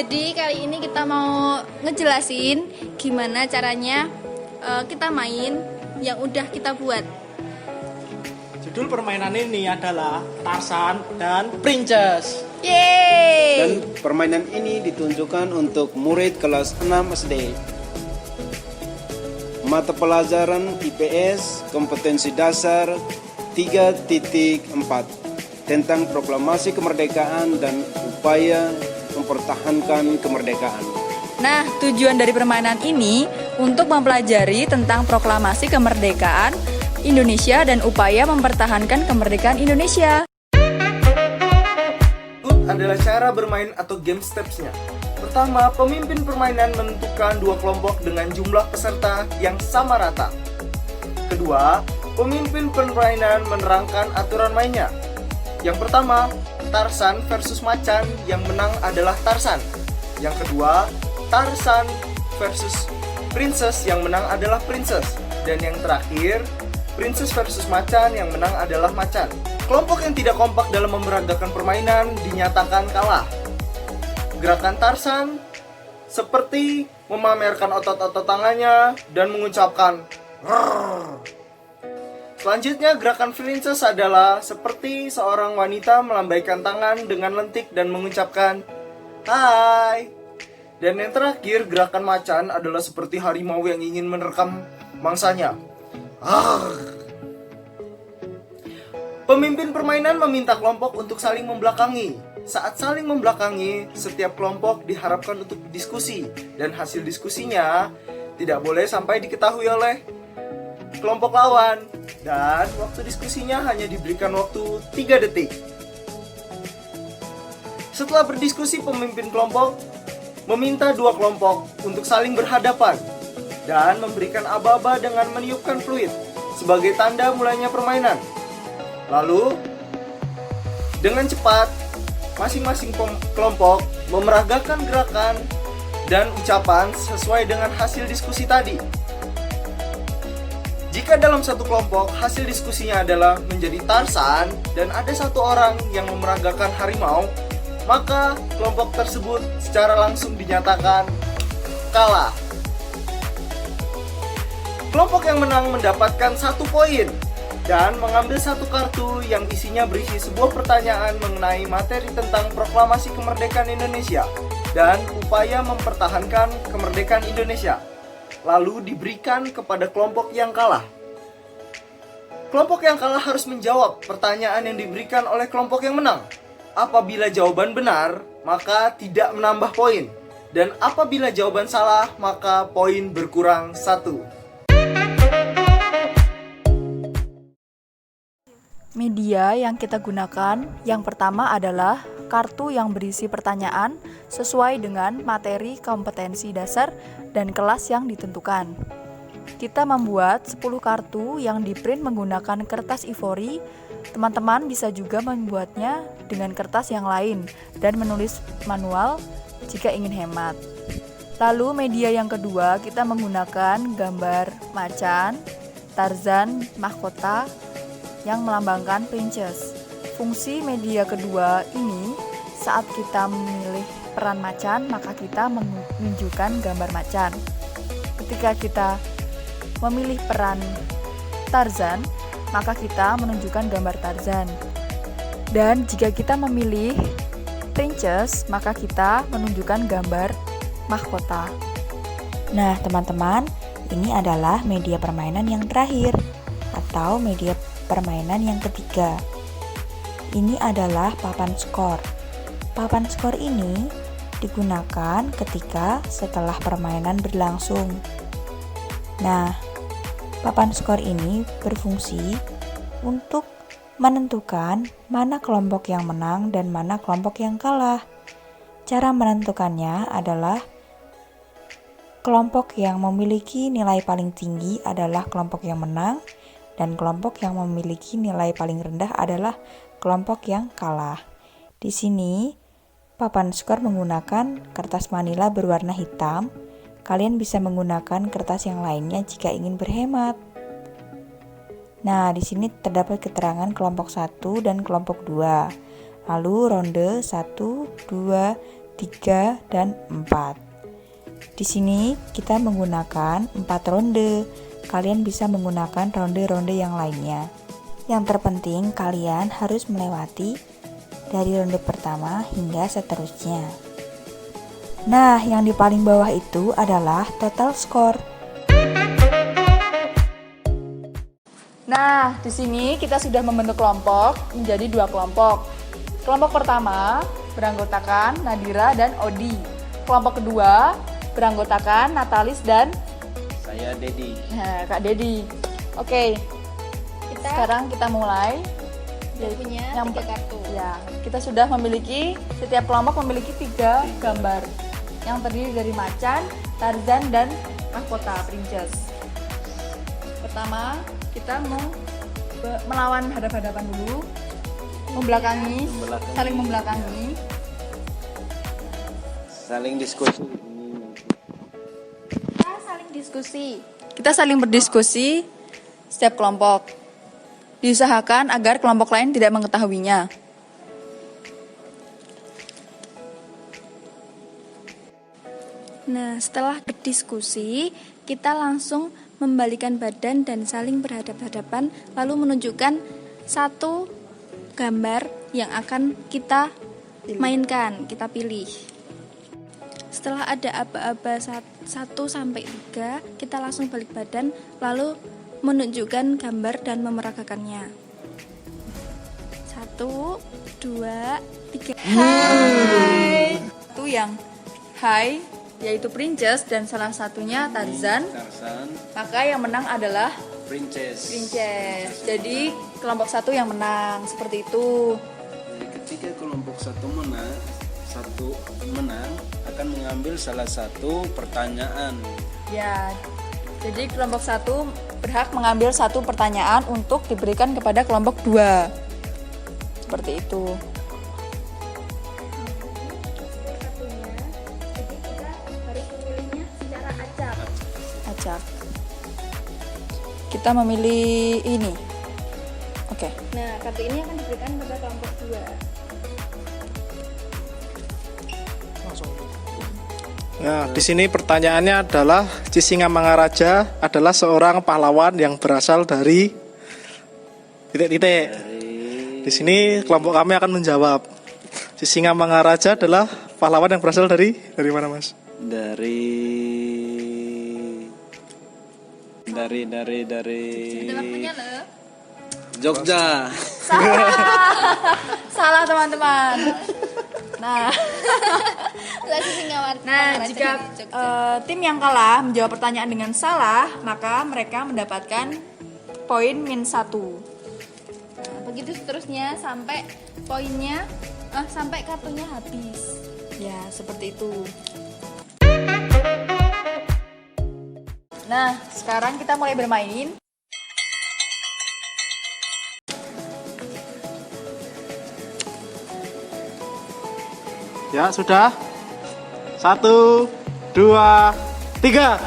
Jadi kali ini kita mau ngejelasin gimana caranya kita main yang udah kita buat. Judul permainan ini adalah Tarzan dan Princess. Yeay! Dan permainan ini ditunjukkan untuk murid kelas 6 SD. Mata pelajaran IPS kompetensi dasar 3.4 tentang proklamasi kemerdekaan dan upaya mempertahankan kemerdekaan. Nah, tujuan dari permainan ini untuk mempelajari tentang proklamasi kemerdekaan Indonesia dan upaya mempertahankan kemerdekaan Indonesia. Berikut adalah cara bermain atau game steps-nya. Pertama, pemimpin permainan menentukan dua kelompok dengan jumlah peserta yang sama rata. Kedua, pemimpin permainan menerangkan aturan mainnya. Yang pertama, Tarzan versus Macan, yang menang adalah Tarzan. Yang kedua, Tarzan versus Princess, yang menang adalah Princess. Dan yang terakhir, Princess versus Macan, yang menang adalah Macan. Kelompok yang tidak kompak dalam memeragakan permainan dinyatakan kalah. Gerakan Tarzan seperti memamerkan otot-otot tangannya dan mengucapkan "Rrrr". Selanjutnya, gerakan Princess adalah seperti seorang wanita melambaikan tangan dengan lentik dan mengucapkan "Hai". Dan yang terakhir, gerakan Macan adalah seperti harimau yang ingin menerkam mangsanya. Pemimpin permainan meminta kelompok untuk saling membelakangi. Saat saling membelakangi, setiap kelompok diharapkan untuk berdiskusi, dan hasil diskusinya tidak boleh sampai diketahui oleh kelompok lawan. Dan waktu diskusinya hanya diberikan waktu 3 detik. Setelah berdiskusi, pemimpin kelompok meminta dua kelompok untuk saling berhadapan dan memberikan aba-aba dengan meniupkan fluid sebagai tanda mulainya permainan. Lalu, dengan cepat, masing-masing kelompok memeragakan gerakan dan ucapan sesuai dengan hasil diskusi tadi. Jika dalam satu kelompok hasil diskusinya adalah menjadi Tarzan dan ada satu orang yang memeragakan harimau, maka kelompok tersebut secara langsung dinyatakan kalah. Kelompok yang menang mendapatkan 1 poin dan mengambil satu kartu yang isinya berisi sebuah pertanyaan mengenai materi tentang proklamasi kemerdekaan Indonesia dan upaya mempertahankan kemerdekaan Indonesia, lalu diberikan kepada kelompok yang kalah. Kelompok yang kalah harus menjawab pertanyaan yang diberikan oleh kelompok yang menang. Apabila jawaban benar, maka tidak menambah poin. Dan apabila jawaban salah, maka poin berkurang 1. Media yang kita gunakan yang pertama adalah kartu yang berisi pertanyaan sesuai dengan materi kompetensi dasar dan kelas yang ditentukan. Kita membuat 10 kartu yang diprint menggunakan kertas ivory. Teman-teman bisa juga membuatnya dengan kertas yang lain dan menulis manual jika ingin hemat. Lalu media yang kedua, kita menggunakan gambar macan, Tarzan, mahkota yang melambangkan Princess. Fungsi media kedua ini, saat kita memilih peran macan, maka kita menunjukkan gambar macan. Ketika kita memilih peran Tarzan, maka kita menunjukkan gambar Tarzan. Dan jika kita memilih Princess, maka kita menunjukkan gambar mahkota. Nah, teman-teman, ini adalah media permainan yang terakhir atau media permainan yang ketiga. Ini adalah papan skor. Papan skor ini digunakan ketika setelah permainan berlangsung. Nah, papan skor ini berfungsi untuk menentukan mana kelompok yang menang dan mana kelompok yang kalah. Cara menentukannya adalah kelompok yang memiliki nilai paling tinggi adalah kelompok yang menang, dan kelompok yang memiliki nilai paling rendah adalah kelompok yang kalah. Di sini, papan skor menggunakan kertas manila berwarna hitam. Kalian bisa menggunakan kertas yang lainnya jika ingin berhemat. Nah, di sini terdapat keterangan kelompok 1 dan kelompok 2. Lalu ronde 1, 2, 3, dan 4. Di sini kita menggunakan 4 ronde. Kalian bisa menggunakan ronde-ronde yang lainnya. Yang terpenting kalian harus melewati dari ronde pertama hingga seterusnya. Nah, yang di paling bawah itu adalah total skor. Nah, di sini kita sudah membentuk kelompok menjadi 2 kelompok. Kelompok pertama beranggotakan Nadira dan Odi. Kelompok kedua beranggotakan Natalis dan Saya Dedi. Kak Dedi. Oke, sekarang kita mulai. punya Yang 3 kartu. Ya, kita sudah memiliki, setiap kelompok memiliki 3 gambar yang terdiri dari macan, Tarzan, dan mahkota princess. Pertama, kita mau melawan hadap-hadapan dulu, membelakangi, saling membelakangi. Saling diskusi. Kita saling berdiskusi setiap kelompok. Diusahakan agar kelompok lain tidak mengetahuinya. Nah, setelah berdiskusi, kita langsung membalikan badan dan saling berhadap-hadapan, lalu menunjukkan satu gambar yang akan kita mainkan, kita pilih. Setelah ada aba-aba 1 sampai 3, kita langsung balik badan, lalu menunjukkan gambar dan memeragakannya. 1, 2, 3. Hai. Itu yang hai, yaitu princess dan salah satunya Tarzan. Maka yang menang adalah Princess. Jadi kelompok 1 yang menang, seperti itu. Jadi ketika kelompok satu menang akan mengambil salah satu pertanyaan. Ya. Jadi kelompok 1 berhak mengambil 1 pertanyaan untuk diberikan kepada kelompok 2. Seperti itu. Jadi kita harus memilihnya secara acak. Acak. Kita memilih ini. Oke. Nah, kartu ini akan diberikan kepada kelompok 2. Nah, di sini pertanyaannya adalah Sisingamangaraja adalah seorang pahlawan yang berasal dari titik-titik. Di sini kelompok kami akan menjawab. Sisingamangaraja adalah pahlawan yang berasal dari mana, Mas? Dari Jogja. Salah teman-teman. Nah, jika tim yang kalah menjawab pertanyaan dengan salah, maka mereka mendapatkan poin -1. Nah, begitu seterusnya sampai poinnya sampai kartunya habis. Ya, seperti itu. Nah, sekarang kita mulai bermain. Ya, sudah. 1, 2, 3.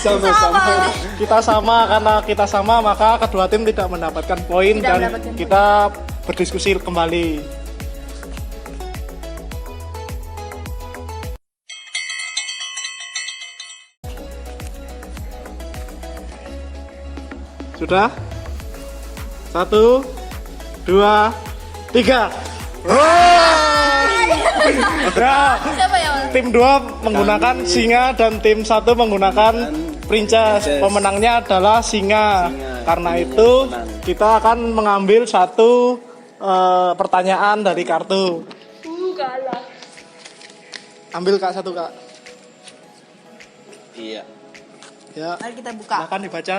Sama-sama. Kita sama, karena kita sama maka kedua tim tidak mendapatkan poin Tidak dan mendapatkan poin. kita berdiskusi kembali. Sudah? 1, 2, 3. Siapa yang menang? Tim 2 menggunakan singa dan tim 1 menggunakan princess. Pemenangnya adalah singa. Karena itu kita akan mengambil 1 pertanyaan dari kartu. Kalah. Ambil Kak 1, Kak. Iya. Ya. Mari kita buka. Silakan dibaca.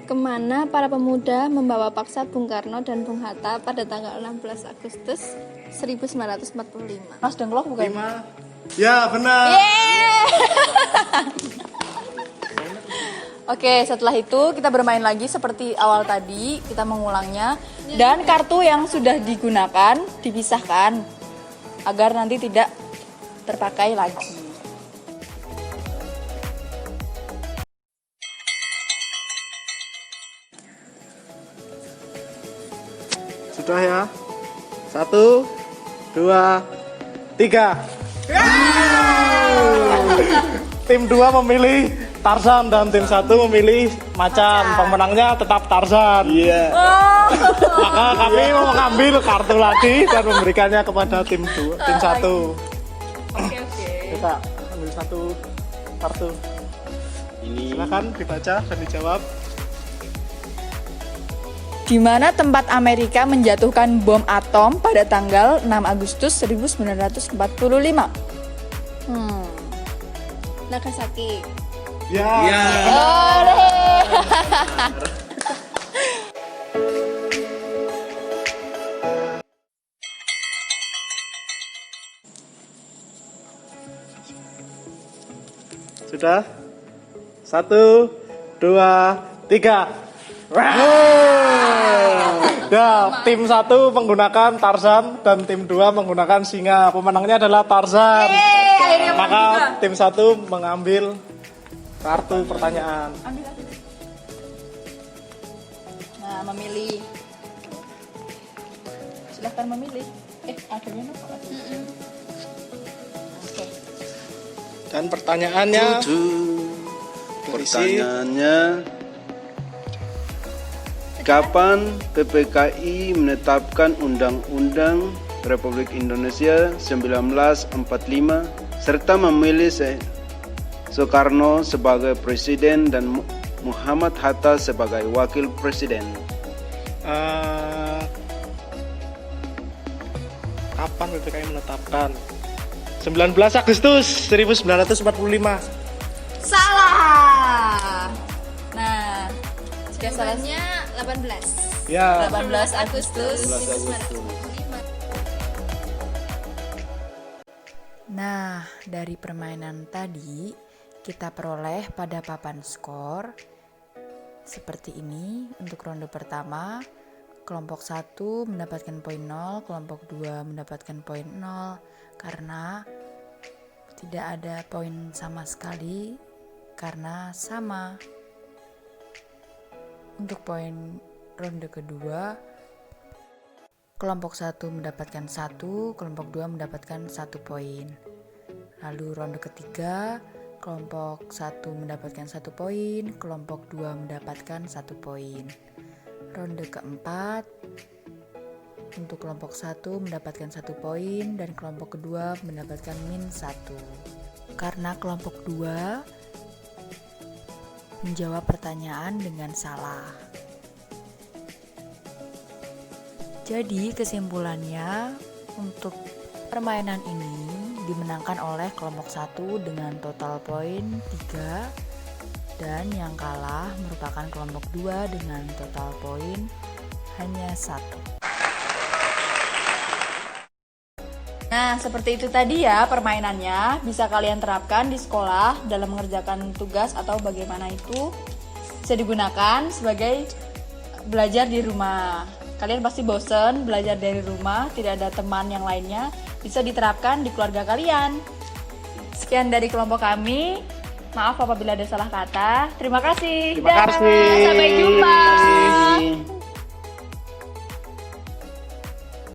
Kemana para pemuda membawa paksa Bung Karno dan Bung Hatta pada tanggal 16 Agustus 1945? Mas Dengklok bukan? 5. Ya, benar. Oke, setelah itu kita bermain lagi seperti awal tadi, kita mengulangnya. Dan kartu yang sudah digunakan dipisahkan agar nanti tidak terpakai lagi. Sudah? Sudah ya. 1, 2, 3. Tim 2 memilih Tarzan dan tim 1 memilih Macan. Pemenangnya tetap Tarzan. Iya. Maka kami mau mengambil kartu lagi dan memberikannya kepada tim 1. Oke. Kita ambil 1 kartu. Ini Silakan dibaca dan dijawab. Di mana tempat Amerika menjatuhkan bom atom pada tanggal 6 Agustus 1945? Nagasaki. Ya. Sudah? 1, 2, 3. Ya, tim 1 menggunakan Tarzan dan tim 2 menggunakan singa. Pemenangnya adalah Tarzan. Maka tim 1 mengambil kartu pertanyaan. Nah, memilih. Silahkan memilih. Ada minum apa? Oke. Dan pertanyaannya pertanyaannya, kapan PPKI menetapkan Undang-Undang Republik Indonesia 1945 serta memilih Soekarno sebagai presiden dan Muhammad Hatta sebagai wakil presiden? Kapan PPKI menetapkan? 19 Agustus 1945. Salah. Nah, jika salah Jawabannya 18. Ya. 18 Agustus. Nah, dari permainan tadi kita peroleh pada papan skor seperti ini. Untuk ronde pertama, kelompok 1 mendapatkan poin 0, kelompok 2 mendapatkan poin 0 karena tidak ada poin sama sekali karena sama. Untuk poin ronde kedua, kelompok 1 mendapatkan 1, kelompok 2 mendapatkan 1 poin. Lalu ronde ketiga, kelompok 1 mendapatkan 1 poin, kelompok 2 mendapatkan 1 poin. Ronde keempat, untuk kelompok 1 mendapatkan 1 poin dan kelompok kedua mendapatkan -1. Karena kelompok 2 menjawab pertanyaan dengan salah. Jadi kesimpulannya, untuk permainan ini dimenangkan oleh kelompok 1 dengan total poin 3 dan yang kalah merupakan kelompok 2 dengan total poin hanya 1. Nah, seperti itu tadi ya permainannya. Bisa kalian terapkan di sekolah dalam mengerjakan tugas atau bagaimana itu. Bisa digunakan sebagai belajar di rumah. Kalian pasti bosen belajar dari rumah, tidak ada teman yang lainnya. Bisa diterapkan di keluarga kalian. Sekian dari kelompok kami. Maaf apabila ada salah kata. Terima kasih. Terima kasih. Sampai jumpa. Terima kasih.